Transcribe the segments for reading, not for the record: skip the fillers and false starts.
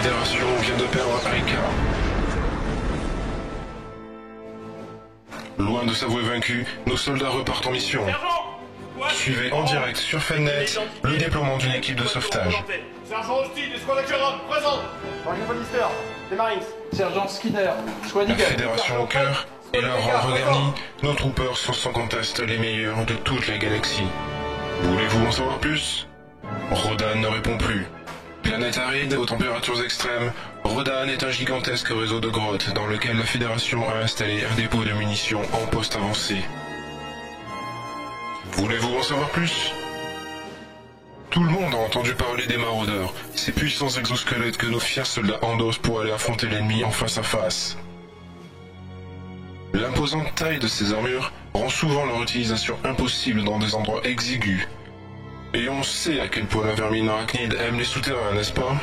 Fédération vient de perdre Aika. Loin de s'avouer vaincu, nos soldats repartent en mission. Suivez en direct sur Fennet le déploiement d'une équipe de sauvetage. Sergent Austin, escouade Acheron, présent. Sergent Bannister, des Marines. Sergent Skinner, La Fédération au cœur et leur rang regarni, nos troopers sont sans conteste les meilleurs de toute la galaxie. Voulez-vous en savoir plus? Rodan ne répond plus. Planète aride aux températures extrêmes, Rodan est un gigantesque réseau de grottes dans lequel la Fédération a installé un dépôt de munitions en poste avancé. Voulez-vous en savoir plus? Tout le monde a entendu parler des maraudeurs, ces puissants exosquelettes que nos fiers soldats endossent pour aller affronter l'ennemi en face à face. L'imposante taille de ces armures rend souvent leur utilisation impossible dans des endroits exigus. Et on sait à quel point la vermine arachnide aime les souterrains, n'est-ce pas?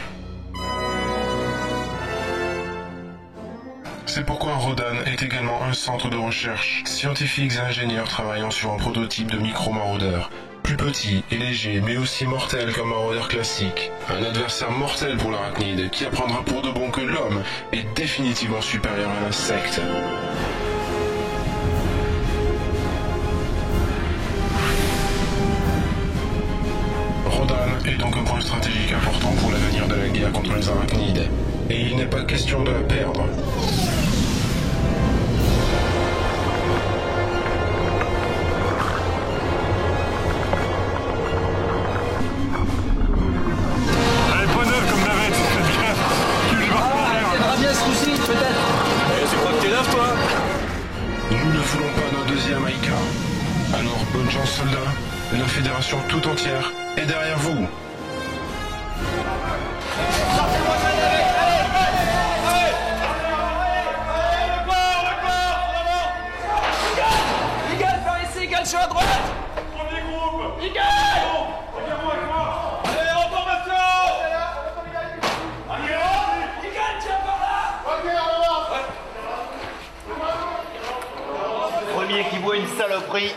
C'est pourquoi Rodan est également un centre de recherche. Scientifiques et ingénieurs travaillant sur un prototype de micro-maraudeur. Plus petit et léger, mais aussi mortel qu'un maraudeur classique. Un adversaire mortel pour l'arachnide, qui apprendra pour de bon que l'homme est définitivement supérieur à l'insecte. Rodan est donc un point stratégique important pour l'avenir de la guerre contre les arachnides. Et il n'est pas question de la perdre. Nous ne voulons pas d'un deuxième Aika. Alors bonne chance soldats, la Fédération tout entière est derrière vous. Eagle par ici, Eagle sur la droite. Premier groupe. Eagle. Regarde-moi avec moi. Allez, en formation. Eagle, tiens par là. Ok, on avance. Premier qui voit une saloperie,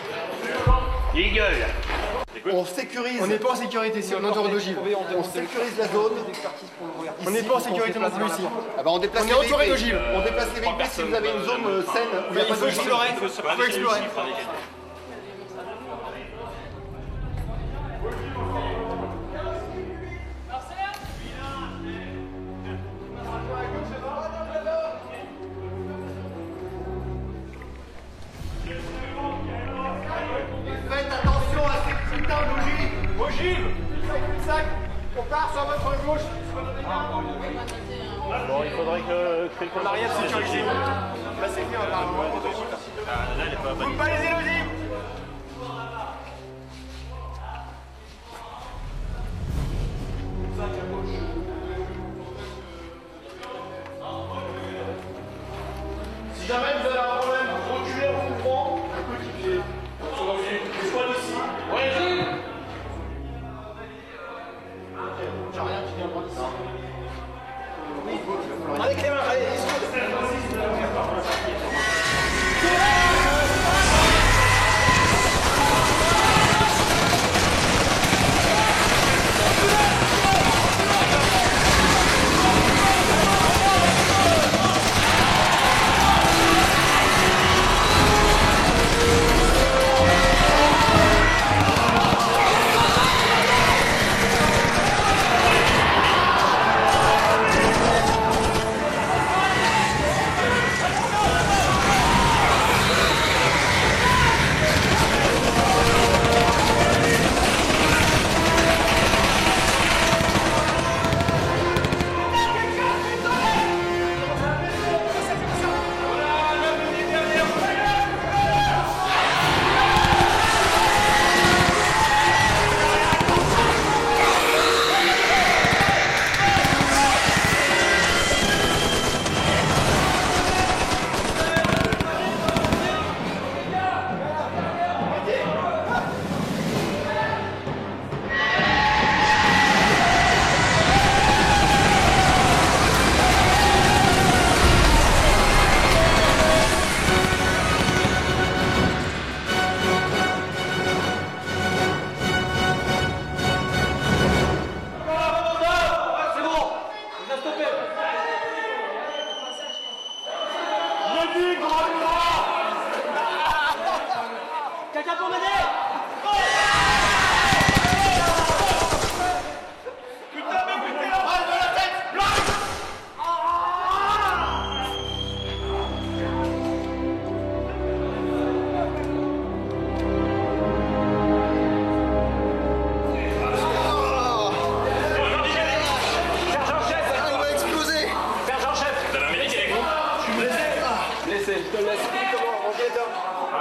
Eagle. On sécurise. On n'est pas en sécurité ici, on est en dehors d'ogive. On sécurise la zone. On n'est pas en sécurité non plus ici. Ah bah on déplace On est les entouré véhicules. d'ogives. On déplace les véhicules si vous avez une zone saine où il n'y a pas Il faut d'ogive. explorer. Il faut explorer. Faites attention à ces putains d'ogives. Ogive. Sac. On part sur votre gauche. Bon, il faudrait que L'arrière sécurisé. Là, c'est bien, là. Coupe pas les élosives. Si jamais vous avez un problème, reculez en courant. Un petit pied. Escouade ici. Ouais, j'ai rien qui vient prendre ici. Avec les mains, allez,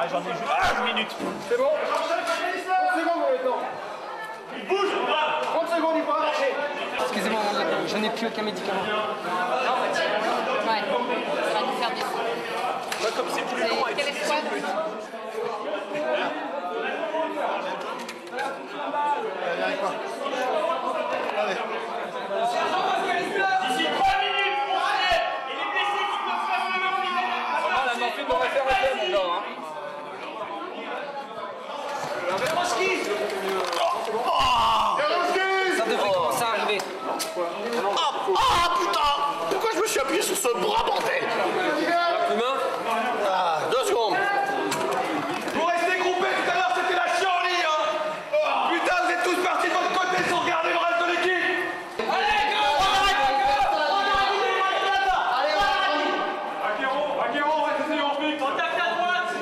j'en ai juste 1 minute. C'est bon 30 secondes maintenant. Il bouge, 30 secondes, il faut arracher. Excusez-moi, je n'ai plus aucun médicament. Ouais, ça va nous faire du coup. Moi, comme c'est plus long avec Quelle escouade? D'ici 3 minutes, on enlève. Et les blessés qui peuvent pas se lever, on les aide. La morphine m'aurait fait arrêter maintenant. Hein. Ça devrait commencer à arriver. Ah putain! Pourquoi je me suis appuyé sur ce bras, bordel? Humain. Ah, 2 secondes. Vous restez groupés, tout à l'heure c'était la chienlit, hein. Putain, vous êtes tous partis de votre côté sans regarder le reste de l'équipe. Aguero, restez en pique. Contact à droite.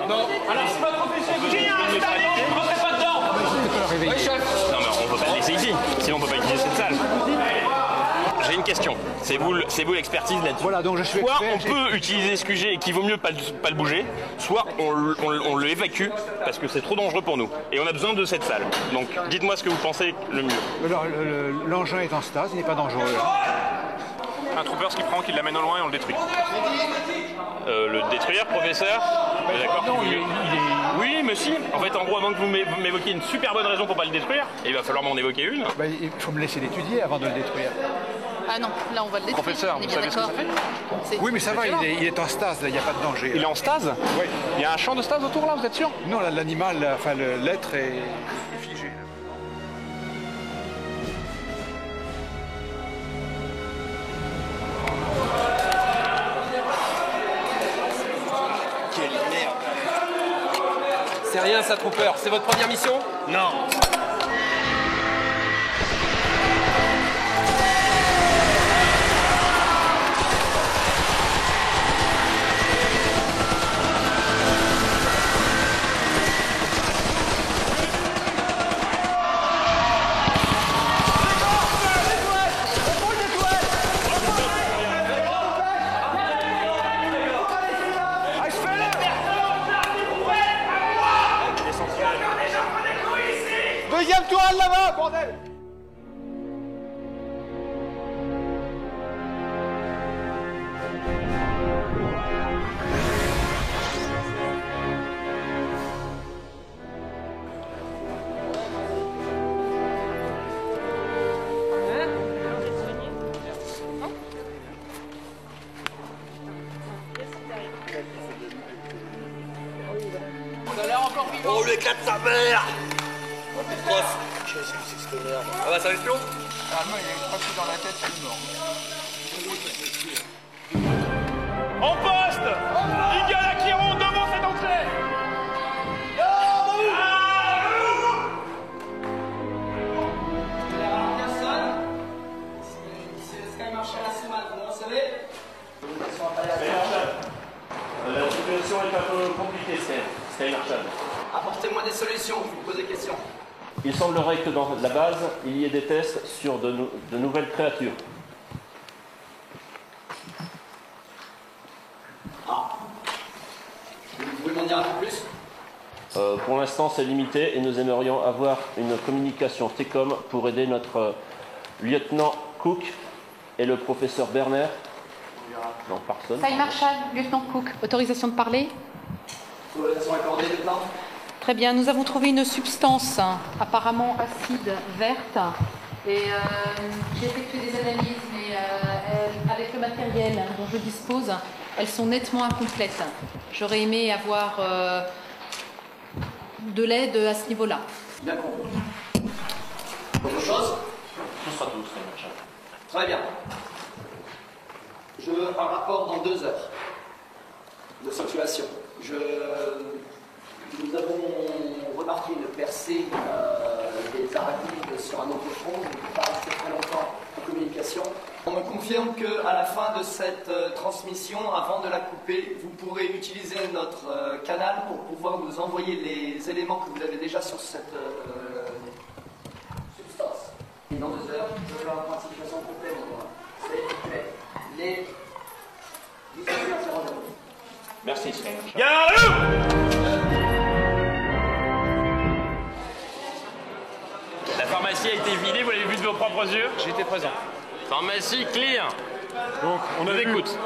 Non mais on peut pas le laisser ici, sinon on peut pas utiliser cette salle. J'ai une question, c'est vous l'expertise là-dessus. Voilà, donc je suis soit expert, on peut utiliser ce QG et qu'il vaut mieux pas le bouger, soit on le évacue parce que c'est trop dangereux pour nous. Et on a besoin de cette salle. Donc dites-moi ce que vous pensez le mieux. L'engin est en stase, il n'est pas dangereux. Un trooper, ce qu'il prend, qu'il l'amène au loin et on le détruit. Le détruire, professeur? D'accord. Non, Oui, mais si. En fait, en gros, avant que vous m'évoquiez une super bonne raison pour pas le détruire, il va falloir m'en évoquer une. il faut me laisser l'étudier avant de le détruire. Ah non, là on va le détruire. Professeur, on est vous bien savez ce que ça d'accord. fait? Oui, mais ça va, il est en stase, il n'y a pas de danger. Il est en stase? Oui. Il y a un champ de stase autour là, vous êtes sûr? Non, l'animal, enfin l'être est figé. C'est rien ça, Trooper. C'est votre première mission? Non. Deuxième toile là-bas, bordel! Oh, lui éclate sa mère! Prof! Ah bah ça va être long. Normalement, il est presque dans la tête, il est mort. En poste! Eagle Aquiron devant cette entrée! La situation est un peu compliquée, Sky Marshall. Apportez-moi des solutions, je vous pose des questions. Il semblerait que dans la base, il y ait des tests sur de nouvelles créatures. Vous pouvez m'en dire un peu plus? Pour l'instant, c'est limité et nous aimerions avoir une communication TECOM pour aider notre lieutenant Cook et le professeur Berner. Non, personne. Taille Marshall, lieutenant Cook, autorisation de parler? Autorisation accordée, lieutenant. Très bien, nous avons trouvé une substance apparemment acide verte et j'ai effectué des analyses, mais avec le matériel dont je dispose, elles sont nettement incomplètes. J'aurais aimé avoir de l'aide à ce niveau-là. Bien compris. Autre chose? Ce sera tout, c'est machin. Très bien. Je veux un rapport dans 2 heures de situation. Nous avons remarqué une percée des arachnides sur un autre front. Je ne peux pas rester très longtemps en communication. On me confirme qu'à la fin de cette transmission, avant de la couper, vous pourrez utiliser notre canal pour pouvoir nous envoyer les éléments que vous avez déjà sur cette substance. Et dans 2 heures, je vais avoir une situation complète. Les... Merci. La pharmacie a été vidée, vous l'avez vu de vos propres yeux? J'étais présent. Pharmacie clear. Donc on a vu, écoute.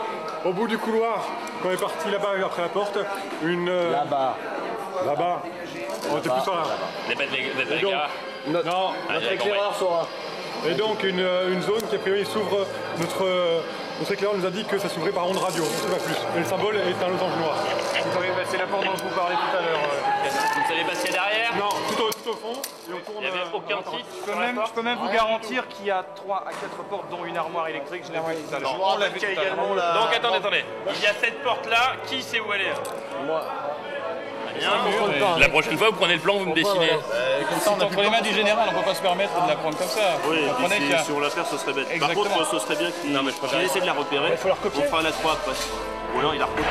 au bout du couloir, quand on est parti là-bas après la porte, une... Là-bas. Là-bas. On était plus par là. Vous n'êtes pas les donc, gars. Non. Notre éclaireur saura. Et donc une zone qui a priori s'ouvre, notre éclaireur nous a dit que ça s'ouvrait par onde radio, pas plus. Et le symbole est un losange noir. C'est la porte dont je vous parlais tout à l'heure. Vous ne savez pas ce qu'il y a derrière? Non, tout au fond, et on tourne... Il n'y avait aucun titre. Je peux même vous garantir qu'il y a 3 à 4 portes, dont une armoire électrique, je l'ai vu tout à l'heure. On l'a vu également la... Donc attendez. Il y a cette porte-là, qui sait où elle est? Moi. Bien. La prochaine fois, vous prenez le plan, vous me dessinez. C'est entre les mains du général, on ne peut pas se permettre de la prendre comme ça. Oui, si on la perd, ce serait bête. Par contre, ce serait bien qu'il essaie de la repérer. On fera la 3 après. Ou alors il la recopie.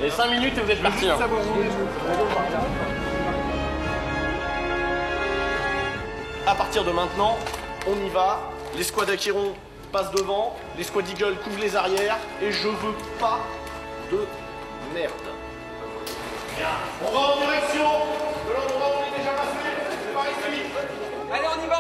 Et 5 minutes et vous êtes partis. À partir de maintenant, on y va. Les squads Achiron passent devant, les squads Eagle couvrent les arrières, et je veux pas de merde. On va en direction de l'endroit où on est déjà passé. C'est par ici. Allez, on y va.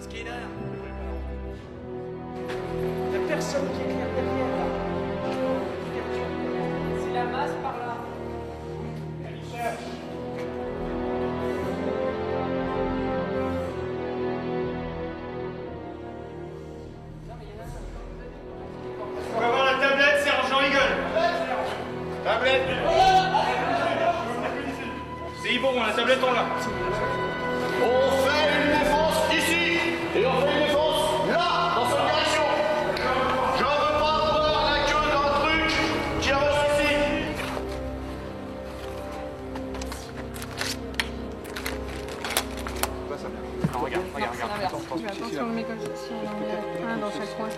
Skinner. Il n'y a personne qui éclaire derrière là. C'est la masse par là. On va voir la tablette, sergent Eagle. Tablette. C'est Yvon, la tablette on l'a. On fait une défense ici, et on fait une défense là, dans cette direction. Je veux pas voir la queue d'un truc qui avance ici. Regarde. Attention, on le met comme ça. Si on en met un dans chaque coin.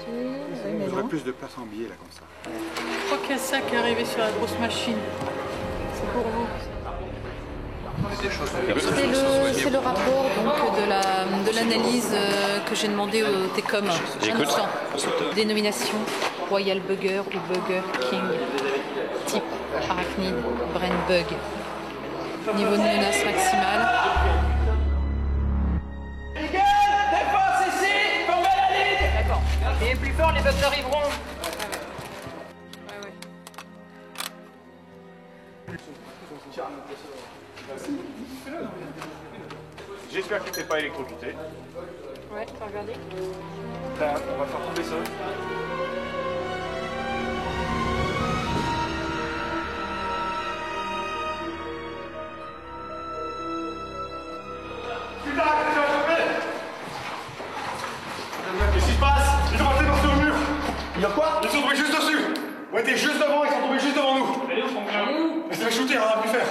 Il faudrait plus de place en billet là comme ça. Je crois qu'il y a ça qui est arrivé sur la grosse machine. C'est pour vous. C'est le rapport donc, de l'analyse que j'ai demandé au TECOM. Dénomination Royal Bugger ou Bugger King. Type arachnide, brain bug. Niveau de menace maximale. Défense ici, tombez la ligne. D'accord. Et plus fort, les bugs arriveront. J'espère qu'il n'était pas électrocuté. Ouais, t'as regardé? Là, on va faire tomber ça. Qu'est-ce qui se passe? Ils sont partis par sur le mur. Il y a quoi? Ils sont tombés juste dessus. On était juste devant, ils sont tombés juste devant nous. Mais c'est fait shooter, on a pu faire.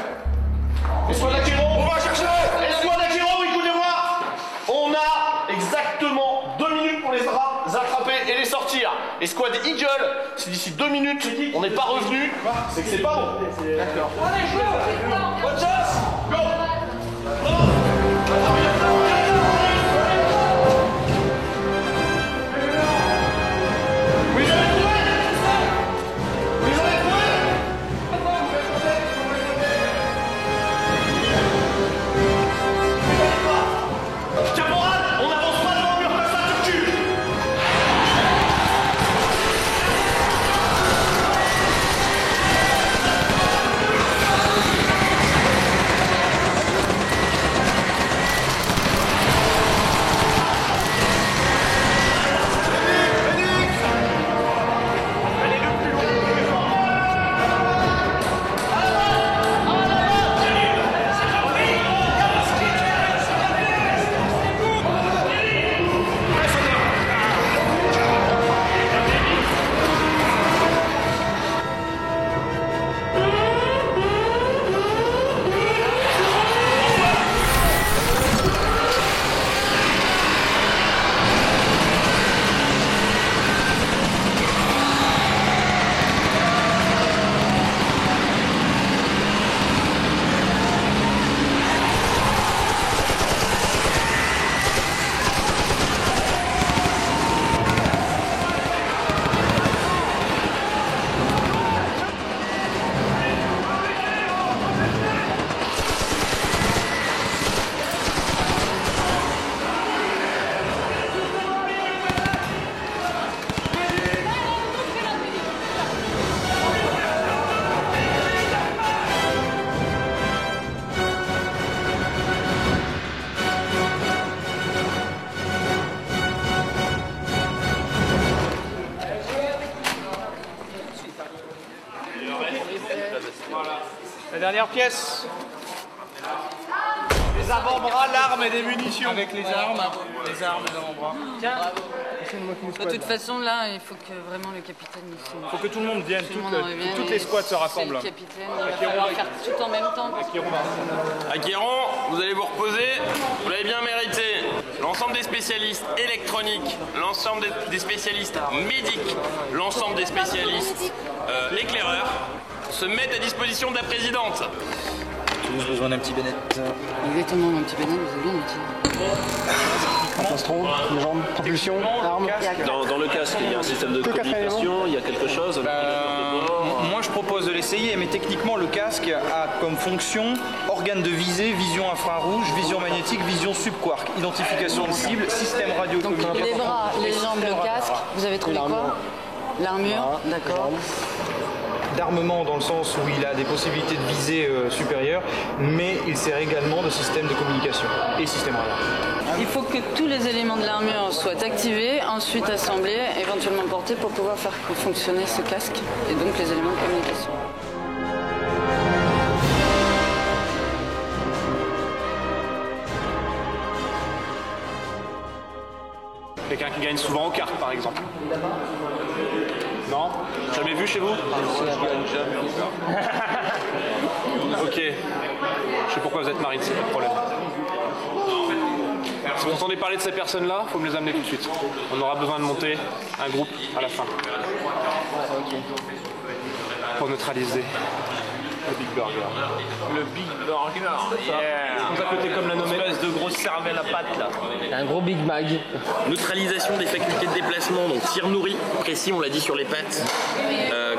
Les squads Achiron, On va chercher. les squads Achiron, écoutez-moi. On a exactement 2 minutes pour les attraper et les sortir. Et Escouade Eagle, si d'ici 2 minutes on n'est pas revenu, c'est que c'est pas bon. D'accord. Bonne chance. Go. La dernière pièce. Les avant-bras, l'arme et des munitions. Avec les armes, les avant-bras. Tiens. De toute façon, là, il faut que vraiment le capitaine ici. Il faut que tout le monde vienne, toutes les squads se rassemblent. Le capitaine, il va falloir faire tout en même temps. Acquéron, vous allez vous reposer, vous l'avez bien mérité. L'ensemble des spécialistes électroniques, l'ensemble des spécialistes médics, l'ensemble des spécialistes éclaireurs se mettent à disposition de la présidente. Tous besoin d'un petit Bennett. Exactement, un petit Bennett, vous avez bien dit. Plastron, les jambes, propulsion, armes. Dans le casque, il y a un système de communication, il y a quelque chose. Moi je propose de l'essayer, mais techniquement le casque a comme fonction organe de visée, vision infrarouge, vision magnétique, vision subquark, identification de cible, système radio. Donc les bras, les jambes, le casque, vous avez trouvé quoi? L'armure, d'accord. D'armement dans le sens où il a des possibilités de visée supérieures, mais il sert également de système de communication et système radar. Il faut que tous les éléments de l'armure soient activés, ensuite assemblés, éventuellement portés pour pouvoir faire fonctionner ce casque et donc les éléments de communication. Quelqu'un qui gagne souvent aux cartes, par exemple. Non? Jamais vu chez vous? Ok. Je sais pourquoi vous êtes marine, c'est pas de problème. Si vous entendez parler de ces personnes-là, il faut me les amener tout de suite. On aura besoin de monter un groupe à la fin. Pour neutraliser le Big Burger. Le Big Burger, yeah. Vous appelez comme la nommer. Une espèce de grosse cervelle à pattes là. Un gros Big Mac. Neutralisation des facultés de déplacement, donc tir nourri, précis, on l'a dit sur les pattes,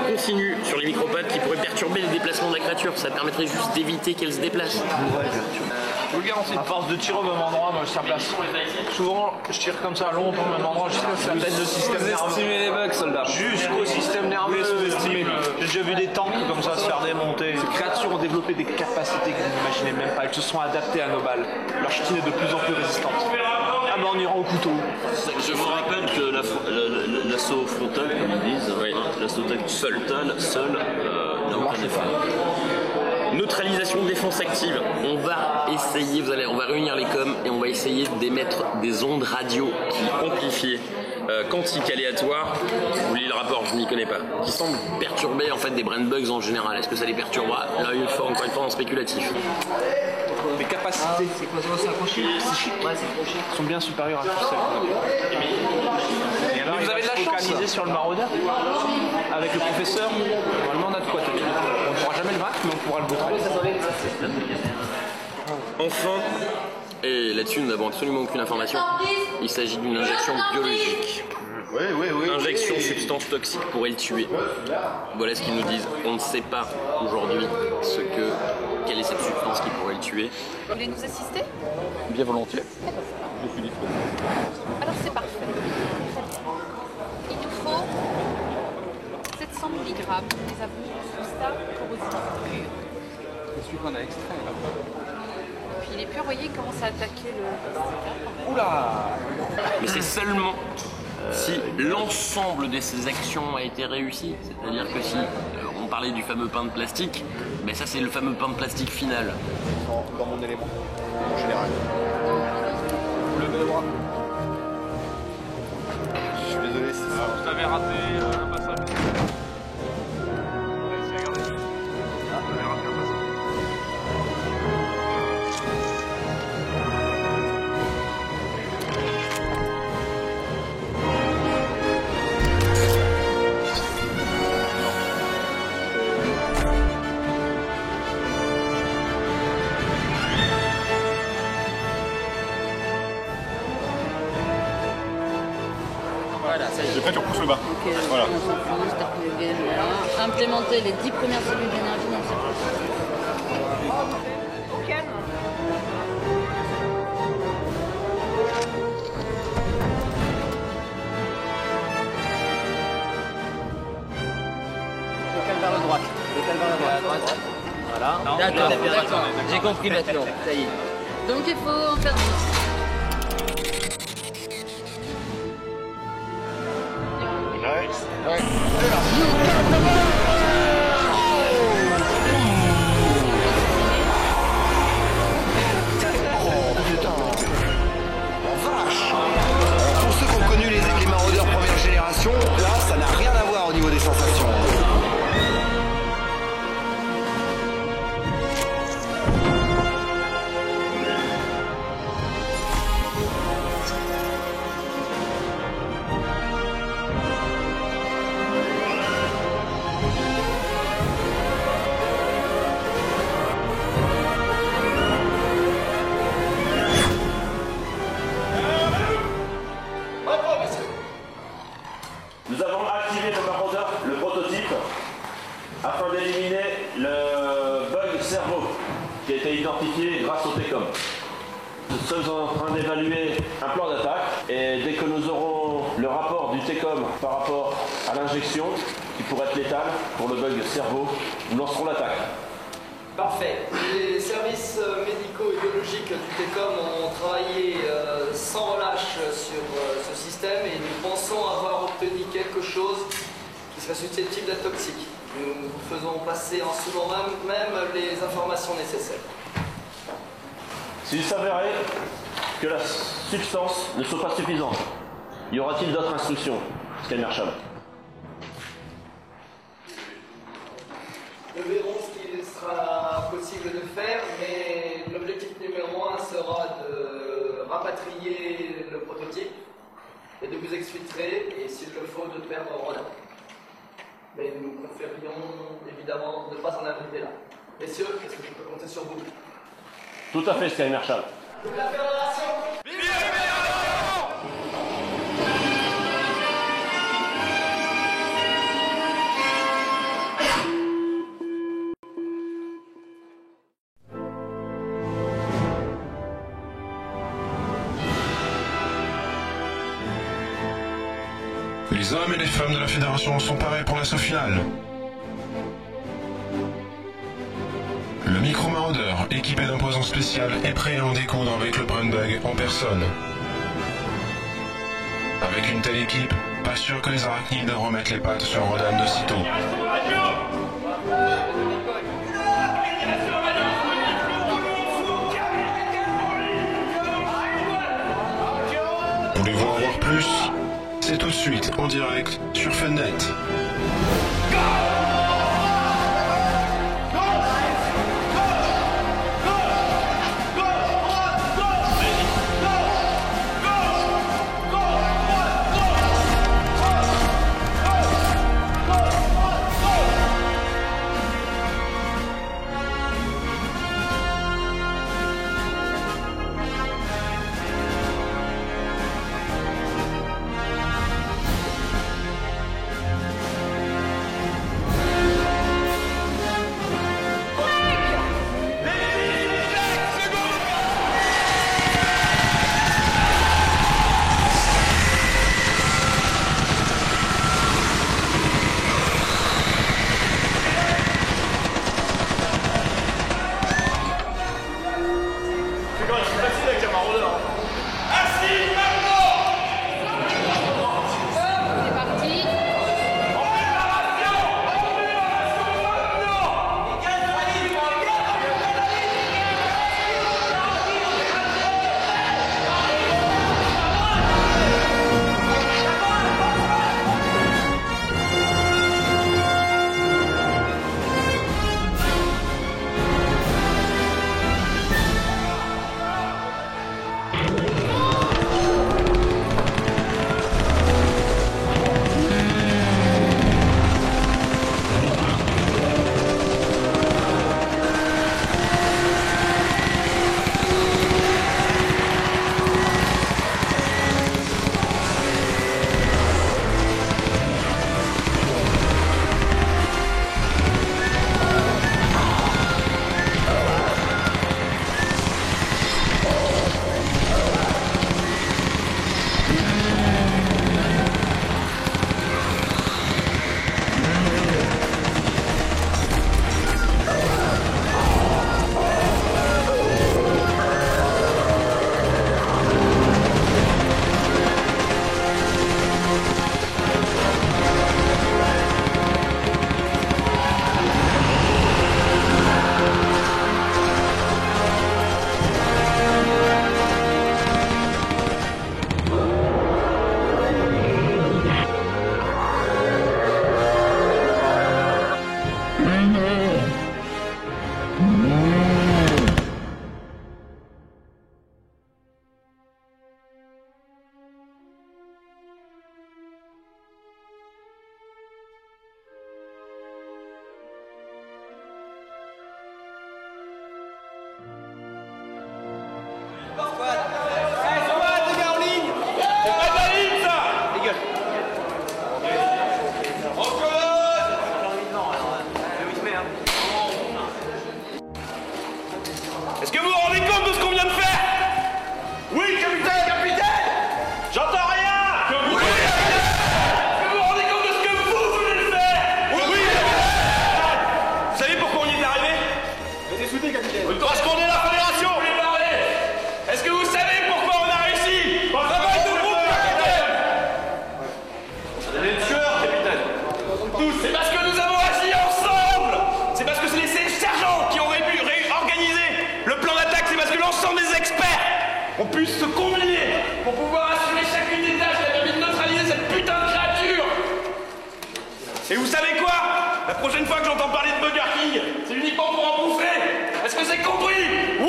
continu sur les micropattes qui pourraient perturber les déplacements de la créature. Ça permettrait juste d'éviter qu'elle se déplace. Je vous le garantis. À force de tirer au même endroit, moi je tire place. Souvent, je tire comme ça longtemps au même endroit jusqu'à ce que ça atteigne le système nerveux. Sous-estimez les bugs, soldats. Jusqu'au système nerveux. Sous-estimé. J'ai déjà vu des tanks comme ça se faire démonter. Ces créatures ont développé des capacités que vous n'imaginez même pas. Elles se sont adaptées à nos balles. Leur ch'tine est de plus en plus résistante. Ah ben on ira au couteau. Je vous rappelle que l'assaut frontal, comme ils disent, l'assaut frontal seul n'a aucun effet. Neutralisation de défense active. On va essayer, on va réunir les coms et on va essayer d'émettre des ondes radio qui amplifiées, quantiques aléatoires. Vous lisez le rapport, je n'y connais pas. Qui semblent perturber en fait des brain bugs en général. Est-ce que ça les perturbera? Là, encore une fois en spéculatif. Des capacités capacité. C'est quoi, c'est accroché? Ouais, c'est accroché. Ils sont bien supérieurs à tout ça. Et alors, vous avez de la chance focaliser sur le maraudeur. Avec le professeur, normalement on a de quoi t'attendre. On ne pourra jamais le vaincre, mais on pourra le battre. Enfin, et là-dessus nous n'avons absolument aucune information, il s'agit d'une injection biologique. Injection de substance toxique pourrait le tuer. Voilà ce qu'ils nous disent. On ne sait pas aujourd'hui quelle est cette substance qui pourrait le tuer. Vous voulez nous assister? Bien volontiers. Alors c'est parfait. Il nous faut 700 mg. Nous avons Substa corrosif pur. C'est celui qu'on a extrait là. Puis il est pur, vous voyez, il commence à attaquer le plastique. Oula! Mais c'est seulement si l'ensemble de ces actions a été réussi. C'est-à-dire que si on parlait du fameux pain de plastique, mais ça c'est le fameux pain de plastique final. Dans mon élément, en général. Levez le bras. Je suis désolé si ça... Vous avez raté un passage. J'ai fait, tu repousses le bas. Ok, Voilà. Implémenter les 10 premières cellules d'énergie dans cette processus. Au calme. Décale vers la droite. Décale vers la droite. Voilà. D'accord, j'ai compris maintenant. Ça y est. Donc il faut en faire 10. Pour ceux qui ont connu les maraudeurs première génération, là, ça n'a rien à voir au niveau des sensations. Nous avons activé le maraudeur, le prototype, afin d'éliminer le bug cerveau qui a été identifié grâce au TECOM. Nous sommes en train d'évaluer un plan d'attaque et dès que nous aurons le rapport du TECOM par rapport à l'injection, qui pourrait être létale pour le bug cerveau, nous lancerons l'attaque. Parfait. Les services médicaux et biologiques du TECOM ont travaillé sans relâche sur ce système et nous pensons avoir obtenu quelque chose qui serait susceptible d'être toxique. Nous vous faisons passer en ce moment même les informations nécessaires. S'il s'avérait que la substance ne soit pas suffisante, y aura-t-il d'autres instructions, Scanner Marshall? Nous verrons ce qu'il sera possible de faire, mais l'objectif numéro 1 sera de rapatrier le prototype et de vous exfiltrer, et s'il le faut, de perdre Roland. Mais nous préférions évidemment ne pas en arriver là. Messieurs, est-ce que je peux compter sur vous? Tout à fait, Scanner Marshall. La Fédération! Les hommes et les femmes de la Fédération sont parés pour l'assaut final. Le micro-maraudeur, équipé d'un poison spécial, est prêt à en découdre avec le Brunbug en personne. Avec une telle équipe, pas sûr que les arachnides remettent les pattes sur Rodan de sitôt. Voulez-vous en voir plus? C'est tout de suite en direct sur Funnet. Assis, maintenant! C'est parti. Est-ce que vous vous rendez compte de ce qu'on vient de faire? Oui, capitaine! Capitaine! J'entends rien! Oui, capitaine! Est-ce que vous vous rendez compte de ce que vous venez de faire? Oui, capitaine! Vous savez pourquoi on y est arrivé? Des soudés, capitaine. Parce qu'on est la fédération! Est-ce que vous savez pourquoi on a réussi? On travaille de groupe, capitaine! Ça devait être tueur, capitaine! C'est parce que nous avons agi ensemble! C'est parce que c'est les sergents qui auraient pu organiser le plan d'attaque, c'est parce que l'ensemble des experts ont pu se combiner pour pouvoir assurer chacune des tâches qui a permis de neutraliser cette putain de créature! Et vous savez quoi? La prochaine fois que j'entends parler de Burger King, c'est uniquement pour en bouffer! Est-ce que c'est compris? Oui!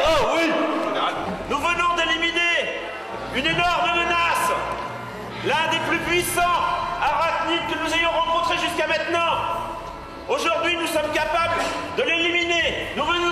Oh oui! Nous venons d'éliminer une énorme menace! L'un des plus puissants arachnides que nous ayons rencontrés jusqu'à maintenant! Aujourd'hui, nous sommes capables de l'éliminer! Nous venons